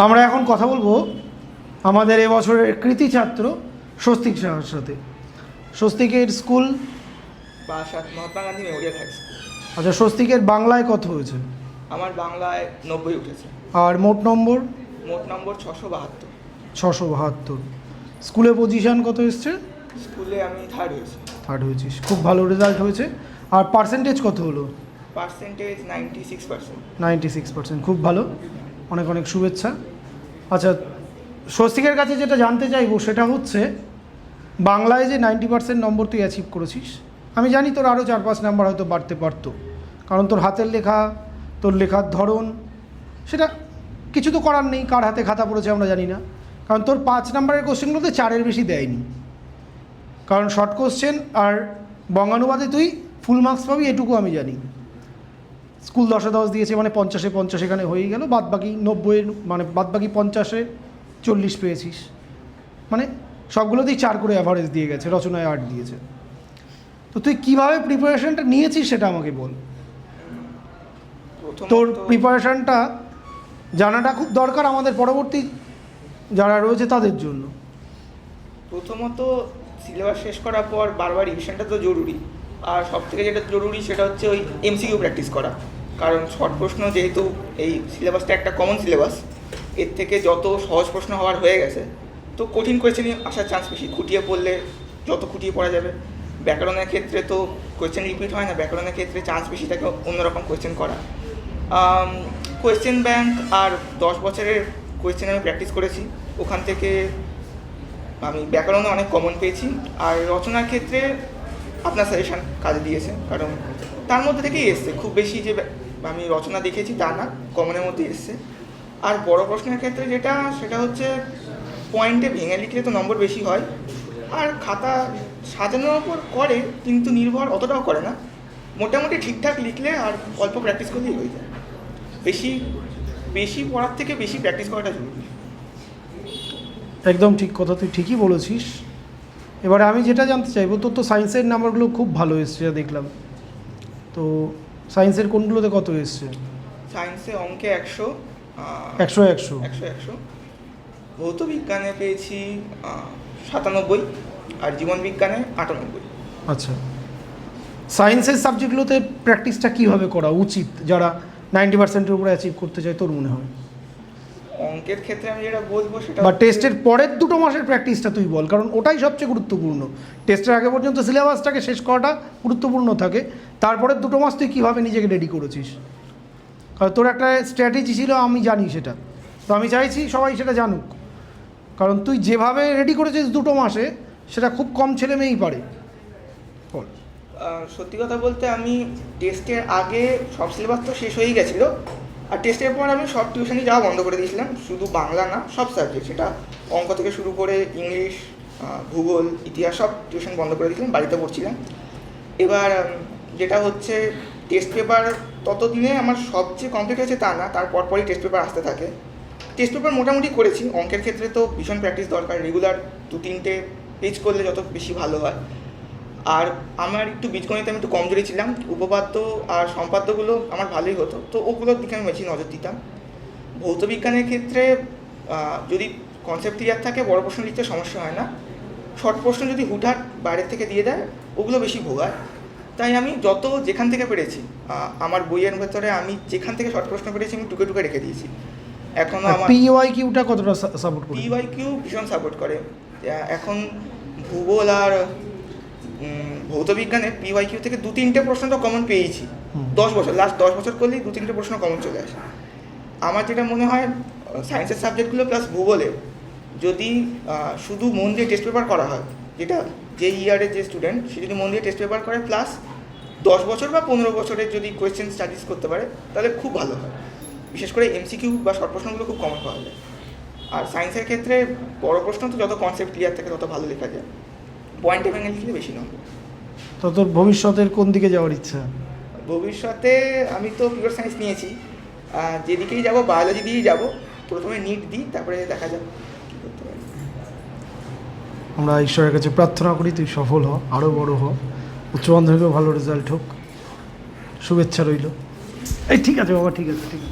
আমরা এখন কথা বলবো আমাদের এবছরের কৃতি ছাত্র স্বস্তিক সাহার সাথে। স্বস্তিকের school Barasat Mahatma Gandhi memorial high school. আচ্ছা, স্বস্তিকের বাংলায় কত হয়েছে? আমার বাংলায় 90 উঠেছে। আর মোট নম্বর? মোট নম্বর 672। 672। স্কুলে পজিশন কত এসছে? স্কুলে আমি থার্ড হয়েছি। থার্ড হয়েছিস, খুব ভালো রেজাল্ট হয়েছে। আর পার্সেন্টেজ কত হলো? পার্সেন্টেজ 96%। 96%, খুব ভালো, অনেক অনেক শুভেচ্ছা। আচ্ছা, স্বস্তিকের কাছে যেটা জানতে চাইবো সেটা হচ্ছে বাংলায় যে 90% নম্বর তুই অ্যাচিভ করেছিস, আমি জানি তোর আরও 4-5 নাম্বার হয়তো বাড়তে পারতো, কারণ তোর হাতের লেখা, তোর লেখার ধরন, সেটা কিছু তো করার নেই, কার হাতে খাতা পড়েছে আমরা জানি না। কারণ তোর 5 নাম্বারের কোশ্চেনগুলোতে 4-এর বেশি দেয়নি, কারণ শর্ট কোশ্চেন আর বঙ্গানুবাদে তুই ফুল মার্কস পাবি এটুকু আমি জানি। স্কুল 10-10 দিয়েছে, মানে 50-এ 50 এখানে হয়েই গেল, বাদবাকি 90, মানে বাদবাকি 50-এ 40 পেয়েছিস, মানে সবগুলোতেই 4 করে অ্যাভারেজ দিয়ে গেছে, রচনায় 8 দিয়েছে। তো তুই কীভাবে প্রিপারেশনটা নিয়েছিস সেটা আমাকে বল। তোর প্রিপারেশনটা জানাটা খুব দরকার আমাদের পরবর্তী যারা রয়েছে তাদের জন্য। প্রথমত সিলেবাস শেষ করার পর বারবার রিভিশনটা তো জরুরি, আর সবথেকে যেটা জরুরি সেটা হচ্ছে ওই এমসিকিউ প্র্যাকটিস করা। কারণ শর্ট প্রশ্ন যেহেতু এই সিলেবাসটা একটা কমন সিলেবাস, এর থেকে যত সহজ প্রশ্ন হওয়ার হয়ে গেছে, তো কঠিন কোয়েশ্চেনই আসার চান্স বেশি। খুঁটিয়ে পড়লে যত খুঁটিয়ে পড়া যাবে। ব্যাকরণের ক্ষেত্রে তো কোয়েশ্চেন রিপিট হয় না, ব্যাকরণের ক্ষেত্রে চান্স বেশি থাকে অন্যরকম কোয়েশ্চেন করা। কোয়েশ্চেন ব্যাংক আর 10 বছরের কোয়েশ্চেন আমি প্র্যাকটিস করেছি, ওখান থেকে আমি ব্যাকরণে অনেক কমন পেয়েছি। আর রচনার ক্ষেত্রে আপনার সাজেশান কাজে দিয়েছে, কারণ তার মধ্যে থেকেই এসছে, খুব বেশি যে আমি রচনা দেখেছি তা না, কমনের মধ্যেই এসছে। আর বড় প্রশ্নের ক্ষেত্রে যেটা, সেটা হচ্ছে পয়েন্টে ভেঙে লিখলে তো নম্বর বেশি হয়, আর খাতা সাজানোর ওপর করে, কিন্তু নির্ভর অতটাও করে না। মোটামুটি ঠিকঠাক লিখলে আর অল্প প্র্যাকটিস করলেই হয়ে যায়। বেশি বেশি পড়ার থেকে বেশি প্র্যাকটিস করাটা জরুরি। একদম ঠিক কথা, তুই ঠিকই বলেছিস। এবারে আমি যেটা জানতে চাইবো, তোর তো সায়েন্সের নাম্বারগুলো খুব ভালো এসছে দেখলাম, তো সায়েন্সের কোনগুলোতে কত এসছে? সায়েন্সে অঙ্কে 100, 100 ভৌত বিজ্ঞানে পেয়েছি 97, আর জীবন বিজ্ঞানে 98। আচ্ছা, সায়েন্সের সাবজেক্টগুলোতে প্র্যাকটিসটা কীভাবে করা উচিত যারা 90%-এর উপরে অ্যাচিভ করতে চায় তোর মনে হয়? অঙ্কের ক্ষেত্রে আমি যেটা বলবো সেটা, বা টেস্টের পরের 2 মাসের প্র্যাকটিসটা তুই বল, কারণ ওটাই সবচেয়ে গুরুত্বপূর্ণ। টেস্টের আগে পর্যন্ত সিলেবাসটাকে শেষ করাটা গুরুত্বপূর্ণ থাকে, তারপরের 2 মাস তুই কীভাবে নিজেকে রেডি করেছিস। কারণ তোর একটা স্ট্র্যাটেজি ছিল, আমি জানি সেটা, তো আমি চাইছি সবাই সেটা জানুক, কারণ তুই যেভাবে রেডি করেছিস 2 মাসে, সেটা খুব কম ছেলে মেয়েই পারে। বল। সত্যি কথা বলতে আমি টেস্টের আগে সব সিলেবাস তো শেষ হয়েই গেছিলো, আর টেস্টের পর আমি সব টিউশনই যাওয়া বন্ধ করে দিয়েছিলাম, শুধু বাংলা না, সব সাবজেক্ট, সেটা অঙ্ক থেকে শুরু করে ইংলিশ, ভূগোল, ইতিহাস, সব টিউশন বন্ধ করে দিয়েছিলাম, বাড়িতে পড়ছিলাম। এবার যেটা হচ্ছে, টেস্ট পেপার ততদিনে আমার সবচেয়ে কমপ্লিট হয়েছে তা না, তার পরপরই টেস্ট পেপার আসতে থাকে। টেস্ট পেপার মোটামুটি করেছি। অঙ্কের ক্ষেত্রে তো ভীষণ প্র্যাকটিস দরকার, রেগুলার 2-3টে পেজ করলে যত বেশি ভালো হয়। আর আমার একটু বীজগণিতে আমি একটু কমজোরি ছিলাম, উপপাদ্য আর সম্পাদ্যগুলো আমার ভালোই হতো, তো ওগুলোর দিকে আমি বেশি নজর দিতাম। ভৌত বিজ্ঞানের ক্ষেত্রে যদি কনসেপ্ট ক্লিয়ার থাকে, বড় প্রশ্ন লিখতে সমস্যা হয় না। শর্ট প্রশ্ন যদি হুটহাট বাইরের থেকে দিয়ে দেয়, ওগুলো বেশি ভোগায়। তাই আমি যত যেখান থেকে পেরেছি, আমার বইয়ের ভেতরে আমি যেখান থেকে শর্ট প্রশ্ন পেরেছি আমি টুকে টুকে রেখে দিয়েছি। এখনও আমার পিওয়াইকিউটা কতটা সাপোর্ট করে? পিওয়াইকিউ ভীষণ সাপোর্ট করে। এখন ভূগোল আর ভৌত বিজ্ঞানে পিওয়াইকিউ থেকে 2-3টে প্রশ্ন তো কমন পেয়েছি। 10 বছর, লাস্ট 10 বছর করলেই 2-3টে প্রশ্ন কমন চলে আসে। আমার যেটা মনে হয়, সায়েন্সের সাবজেক্টগুলো প্লাস ভূগোলে যদি শুধু মন দিয়ে টেস্ট পেপার করা হয়, যেটা যে ইয়ারের যে স্টুডেন্ট সে যদি মন দিয়ে টেস্ট পেপার করে, প্লাস 10 বছর বা 15 বছরের যদি কোয়েশ্চেন স্টাডিজ করতে পারে, তাহলে খুব ভালো হয়। বিশেষ করে এমসিকিউ বা শর্ট প্রশ্নগুলো খুব কমন পাওয়া যায়। আর সায়েন্সের ক্ষেত্রে বড় প্রশ্ন তো যত কনসেপ্ট ক্লিয়ার থাকে তত ভালো লেখা যায়, পয়েন্টে ভেঙে লিখলে বেশি নম্বর। তো তোর ভবিষ্যতের কোন দিকে যাওয়ার ইচ্ছা? ভবিষ্যতে আমি তো পিওর সায়েন্স নিয়েছি, যেদিকেই যাব বায়োলজি দিয়েই যাব। প্রথমে নিট দিই, তারপরে দেখা যাক কী করতে পারি। আমরা ঈশ্বরের কাছে প্রার্থনা করি তুই সফল হ, আরও বড় হ, উচ্চ মাধ্যমিকেও ভালো রেজাল্ট হোক, শুভেচ্ছা রইল। এই ঠিক আছে বাবা, ঠিক আছে, ঠিক আছে।